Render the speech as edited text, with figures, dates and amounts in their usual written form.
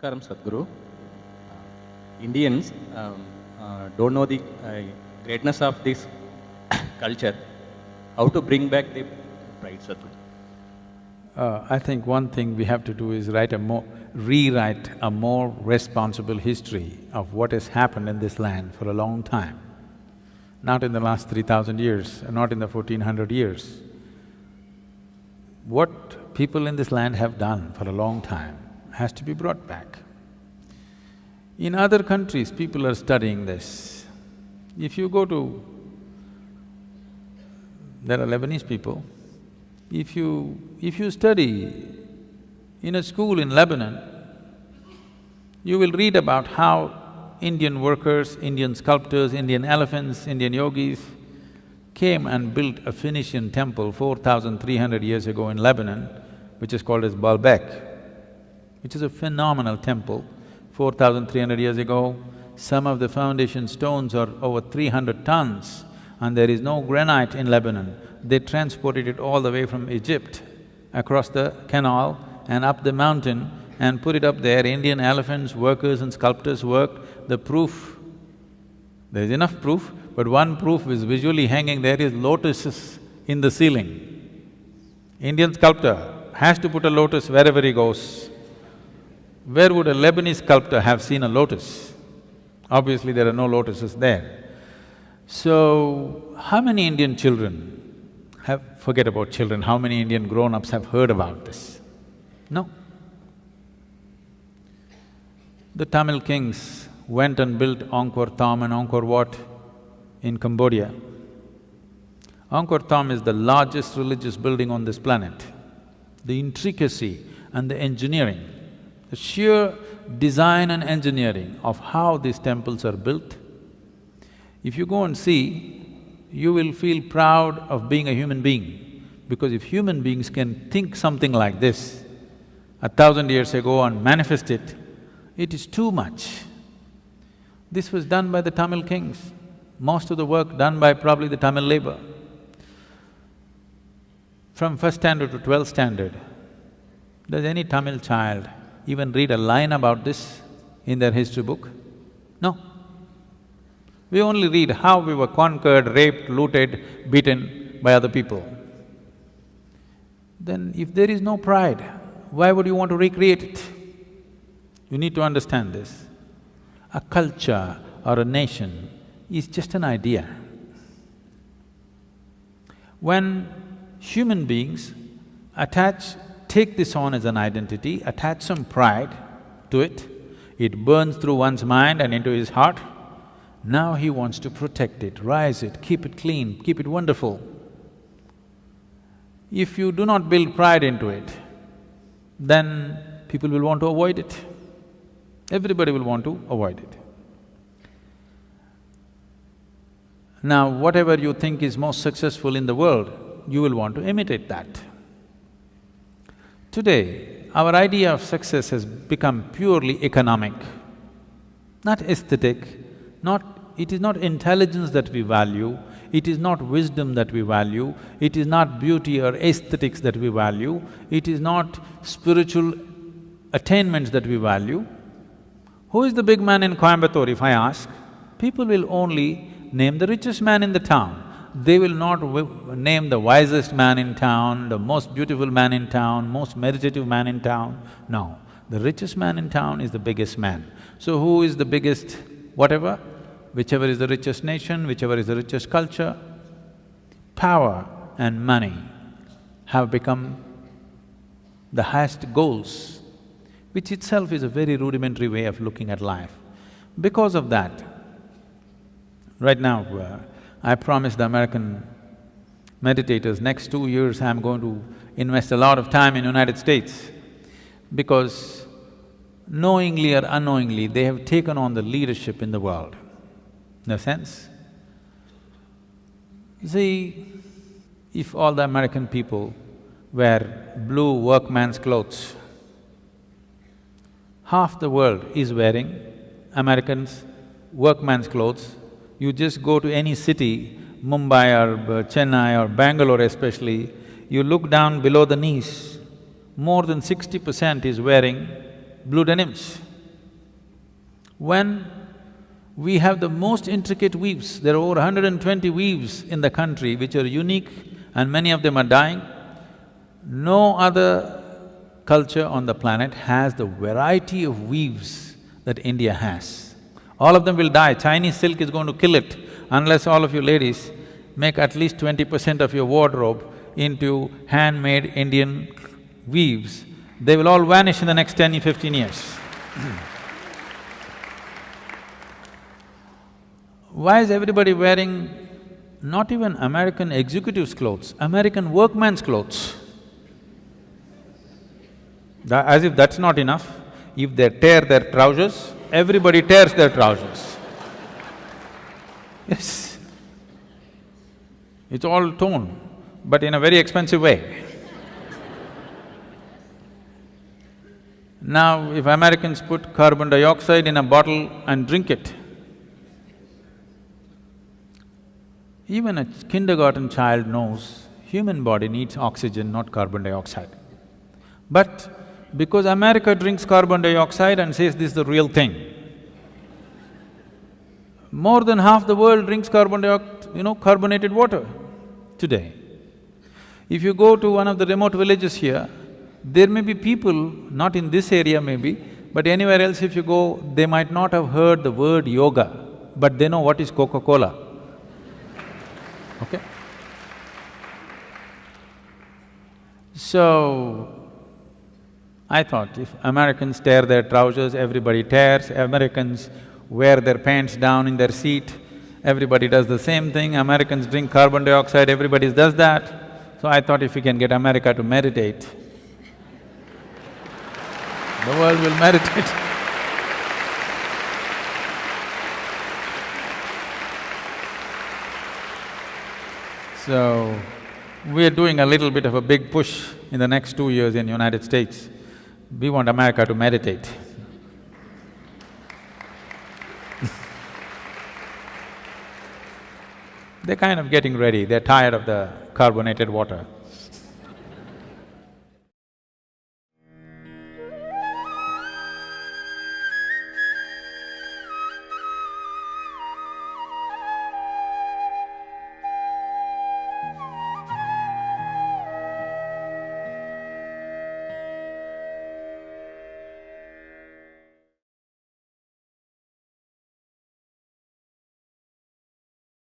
Namaskaram Sadhguru. Indians don't know the greatness of this culture. How to bring back the pride, Sadhguru? I think one thing we have to do is rewrite a more responsible history of what has happened in this land for a long time. Not in the last 3,000 years, not in the 1400 years. What people in this land have done for a long time has to be brought back. In other countries, people are studying this. If you go to… there are Lebanese people, if you study in a school in Lebanon, you will read about how Indian workers, Indian sculptors, Indian elephants, Indian yogis came and built a Phoenician temple 4,300 years ago in Lebanon, which is called as Baalbek, which is a phenomenal temple. 4,300 years ago, some of the foundation stones are over 300 tons and there is no granite in Lebanon. They transported it all the way from Egypt, across the canal and up the mountain and put it up there. Indian elephants, workers and sculptors worked. The proof, there is enough proof, but one proof is visually hanging there is lotuses in the ceiling. Indian sculptor has to put a lotus wherever he goes. Where would a Lebanese sculptor have seen a lotus? Obviously there are no lotuses there. So, how many Indian children forget about children, how many Indian grown-ups have heard about this? No. The Tamil kings went and built Angkor Thom and Angkor Wat in Cambodia. Angkor Thom is the largest religious building on this planet. The intricacy and the engineering, the sheer design and engineering of how these temples are built, if you go and see, you will feel proud of being a human being, because if human beings can think something like this 1,000 years ago and manifest it, it is too much. This was done by the Tamil kings, most of the work done by probably the Tamil labor. From first standard to 12th standard, does any Tamil child even read a line about this in their history book? No. We only read how we were conquered, raped, looted, beaten by other people. Then if there is no pride, why would you want to recreate it? You need to understand this. A culture or a nation is just an idea. When human beings take this on as an identity, attach some pride to it, it burns through one's mind and into his heart. Now he wants to protect it, rise it, keep it clean, keep it wonderful. If you do not build pride into it, then people will want to avoid it. Everybody will want to avoid it. Now, whatever you think is most successful in the world, you will want to imitate that. Today, our idea of success has become purely economic, not aesthetic, it is not intelligence that we value, it is not wisdom that we value, it is not beauty or aesthetics that we value, it is not spiritual attainments that we value. Who is the big man in Coimbatore, if I ask? People will only name the richest man in the town. They will not name the wisest man in town, the most beautiful man in town, most meditative man in town. No, the richest man in town is the biggest man. So who is the biggest whatever? Whichever is the richest nation, whichever is the richest culture, power and money have become the highest goals, which itself is a very rudimentary way of looking at life. Because of that, right now, I promised the American meditators, next 2 years I'm going to invest a lot of time in United States, because knowingly or unknowingly, they have taken on the leadership in the world. No sense? See, if all the American people wear blue workman's clothes, half the world is wearing Americans' workman's clothes. You just go to any city, Mumbai or Chennai or Bangalore especially, you look down below the knees, more than 60% is wearing blue denims. When we have the most intricate weaves, there are over 120 weaves in the country which are unique and many of them are dying. No other culture on the planet has the variety of weaves that India has. All of them will die. Chinese silk is going to kill it unless all of you ladies make at least 20% of your wardrobe into handmade Indian weaves. They will all vanish in the next 10 or 15 years. Why is everybody wearing not even American executives' clothes, American workman's clothes? As if that's not enough, if they tear their trousers, everybody tears their trousers. Yes. It's all torn, but in a very expensive way. Now, if Americans put carbon dioxide in a bottle and drink it, even a kindergarten child knows human body needs oxygen, not carbon dioxide. But because America drinks carbon dioxide and says this is the real thing, more than half the world drinks carbonated water today. If you go to one of the remote villages here, there may be people, not in this area maybe, but anywhere else if you go, they might not have heard the word yoga, but they know what is Coca-Cola. Okay? So, I thought if Americans tear their trousers, everybody tears, Americans wear their pants down in their seat, everybody does the same thing, Americans drink carbon dioxide, everybody does that. So I thought if we can get America to meditate, the world will meditate. So, we are doing a little bit of a big push in the next 2 years in United States. We want America to meditate. They're kind of getting ready, they're tired of the carbonated water.